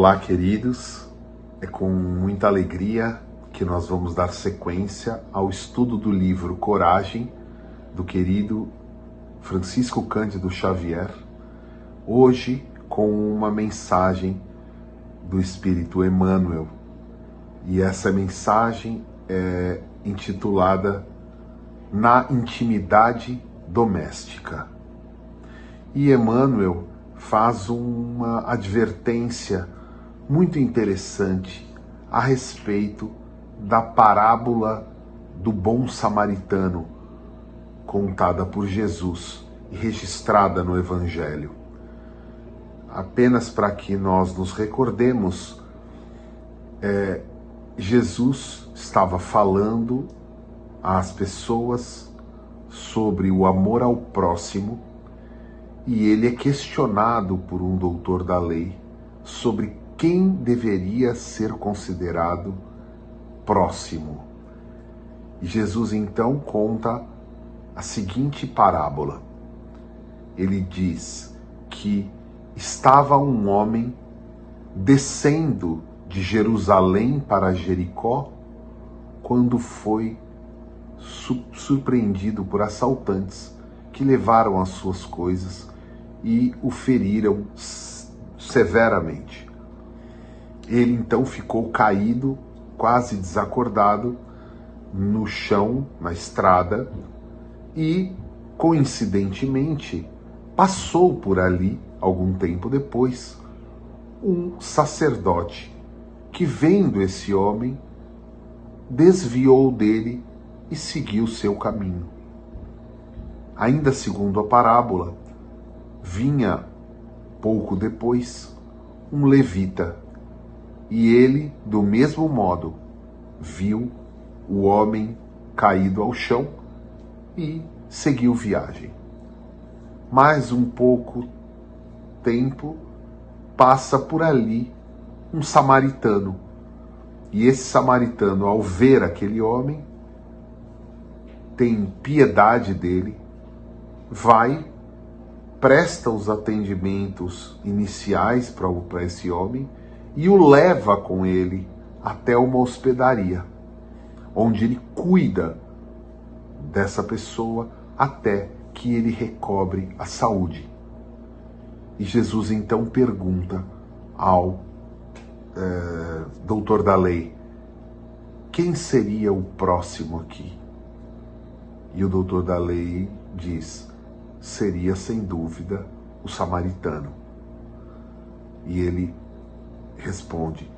Olá, queridos. É com muita alegria que nós vamos dar sequência ao estudo do livro Coragem, do querido Francisco Cândido Xavier, hoje com uma mensagem do Espírito Emmanuel. E essa mensagem é intitulada Na Intimidade Doméstica. E Emmanuel faz uma advertência muito interessante a respeito da parábola do bom samaritano, contada por Jesus e registrada no Evangelho. Apenas para que nós nos recordemos, Jesus estava falando às pessoas sobre o amor ao próximo, e ele é questionado por um doutor da lei sobre quem deveria ser considerado próximo. E Jesus então conta a seguinte parábola. Ele diz que estava um homem descendo de Jerusalém para Jericó quando foi surpreendido por assaltantes que levaram as suas coisas e o feriram severamente. Ele então ficou caído, quase desacordado, no chão, na estrada, e, coincidentemente, passou por ali, algum tempo depois, um sacerdote que, vendo esse homem, desviou dele e seguiu seu caminho. Ainda segundo a parábola, vinha, pouco depois, um levita, e ele, do mesmo modo, viu o homem caído ao chão e seguiu viagem. Mais um pouco tempo, passa por ali um samaritano, e esse samaritano, ao ver aquele homem, tem piedade dele, vai, presta os atendimentos iniciais para esse homem e o leva com ele até uma hospedaria, onde ele cuida dessa pessoa até que ele recobre a saúde. E Jesus então pergunta ao doutor da lei: quem seria o próximo aqui? E o doutor da lei diz: seria sem dúvida o samaritano. E ele responde: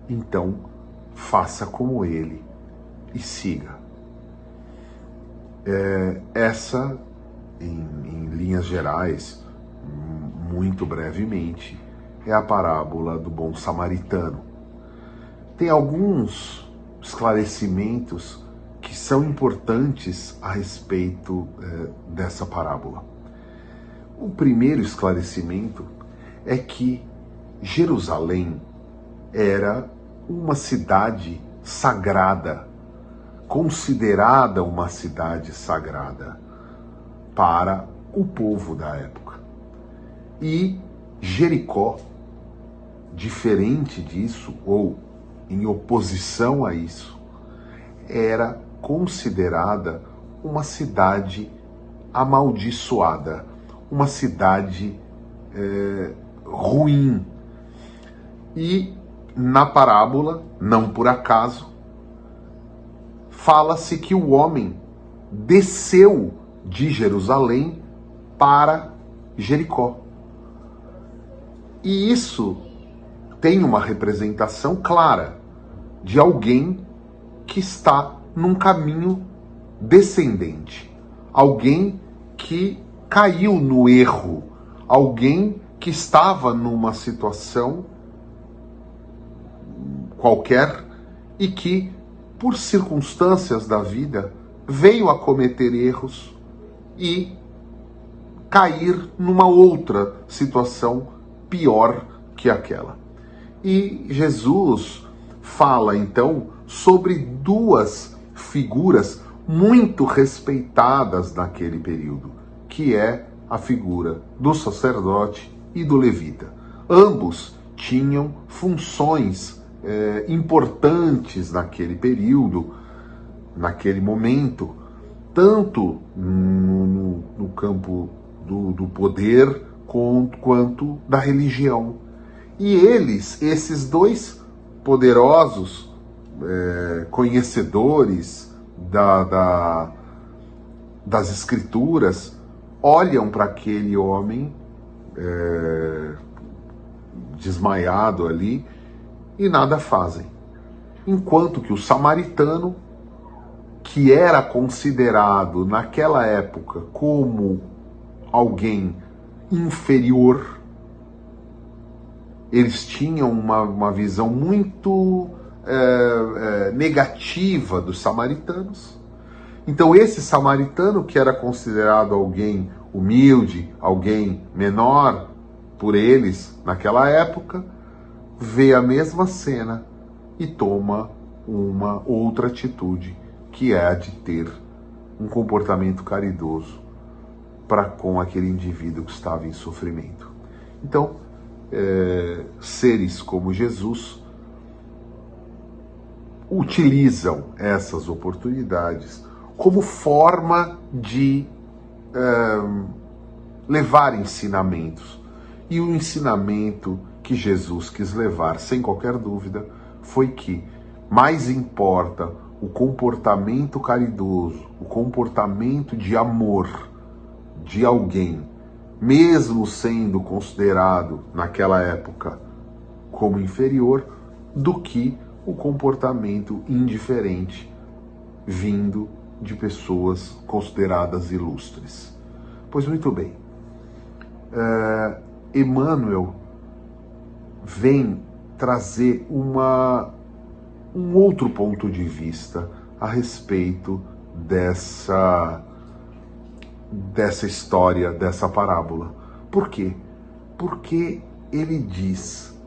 então faça como ele e siga. Essa, em linhas gerais, muito brevemente, é a parábola do bom samaritano. Tem alguns esclarecimentos que são importantes a respeito dessa parábola. O primeiro esclarecimento é que Jerusalém era uma cidade sagrada, considerada uma cidade sagrada para o povo da época. E Jericó, diferente disso, ou em oposição a isso, era considerada uma cidade amaldiçoada, uma cidade ruim. E na parábola, não por acaso, fala-se que o homem desceu de Jerusalém para Jericó. E isso tem uma representação clara de alguém que está num caminho descendente, alguém que caiu no erro, alguém que estava numa situação qualquer e que, por circunstâncias da vida, veio a cometer erros e cair numa outra situação pior que aquela. E Jesus fala então sobre duas figuras muito respeitadas naquele período, que é a figura do sacerdote e do levita. Ambos tinham funções importantes naquele período, naquele momento, tanto no campo do poder quanto da religião. E esses dois poderosos conhecedores das escrituras, olham para aquele homem desmaiado ali e nada fazem. Enquanto que o samaritano, que era considerado naquela época como alguém inferior, eles tinham uma visão muito negativa dos samaritanos. Então esse samaritano, que era considerado alguém humilde, alguém menor por eles naquela época, vê a mesma cena e toma uma outra atitude, que é a de ter um comportamento caridoso para com aquele indivíduo que estava em sofrimento. Então, seres como Jesus utilizam essas oportunidades como forma de levar ensinamentos. E o ensinamento que Jesus quis levar, sem qualquer dúvida, foi que mais importa o comportamento caridoso, o comportamento de amor de alguém, mesmo sendo considerado naquela época como inferior, do que o comportamento indiferente vindo de pessoas consideradas ilustres. Pois muito bem, Emmanuel vem trazer um outro ponto de vista a respeito dessa história, dessa parábola. Por quê? Porque ele diz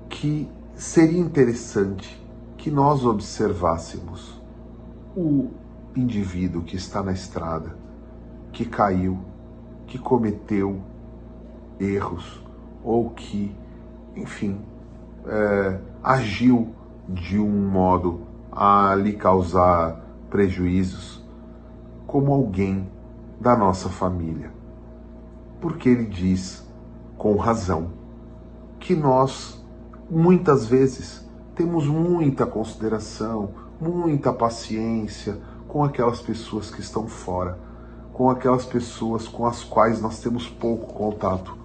que seria interessante que nós observássemos o indivíduo que está na estrada, que caiu, que cometeu erros, ou que, enfim, agiu de um modo a lhe causar prejuízos, como alguém da nossa família. Porque ele diz, com razão, que nós, muitas vezes, temos muita consideração, muita paciência com aquelas pessoas que estão fora, com aquelas pessoas com as quais nós temos pouco contato,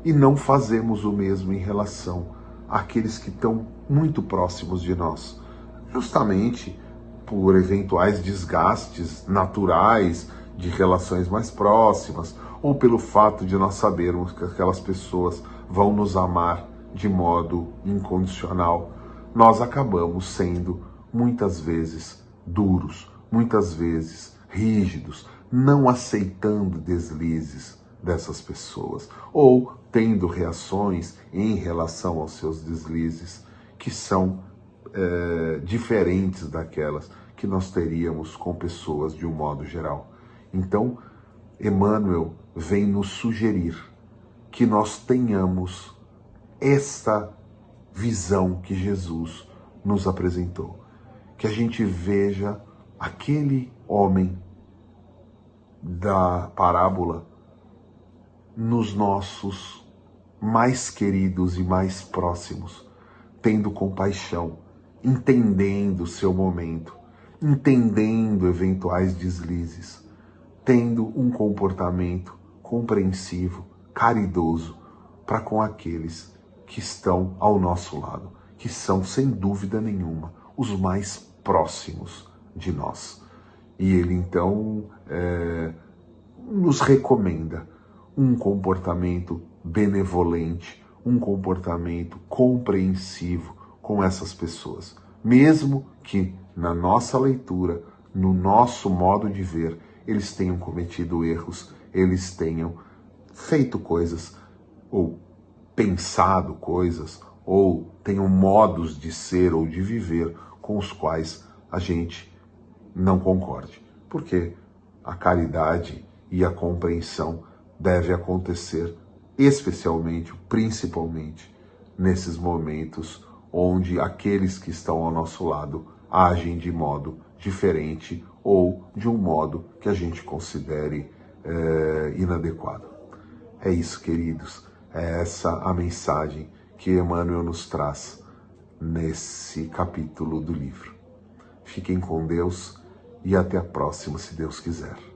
e não fazemos o mesmo em relação àqueles que estão muito próximos de nós, justamente por eventuais desgastes naturais de relações mais próximas, ou pelo fato de nós sabermos que aquelas pessoas vão nos amar de modo incondicional. Nós acabamos sendo, muitas vezes, duros, muitas vezes rígidos, não aceitando deslizes dessas pessoas, ou tendo reações em relação aos seus deslizes que são diferentes daquelas que nós teríamos com pessoas de um modo geral. Então, Emmanuel vem nos sugerir que nós tenhamos esta visão que Jesus nos apresentou, que a gente veja aquele homem da parábola nos nossos mais queridos e mais próximos, tendo compaixão, entendendo o seu momento, entendendo eventuais deslizes, tendo um comportamento compreensivo, caridoso para com aqueles que estão ao nosso lado, que são, sem dúvida nenhuma, os mais próximos de nós. E ele, então, nos recomenda um comportamento benevolente, um comportamento compreensivo com essas pessoas, mesmo que na nossa leitura, no nosso modo de ver, eles tenham cometido erros, eles tenham feito coisas, ou pensado coisas, ou tenham modos de ser ou de viver com os quais a gente não concorde. Porque a caridade e a compreensão deve acontecer, especialmente, principalmente, nesses momentos onde aqueles que estão ao nosso lado agem de modo diferente ou de um modo que a gente considere inadequado. É isso, queridos. É essa a mensagem que Emmanuel nos traz nesse capítulo do livro. Fiquem com Deus e até a próxima, se Deus quiser.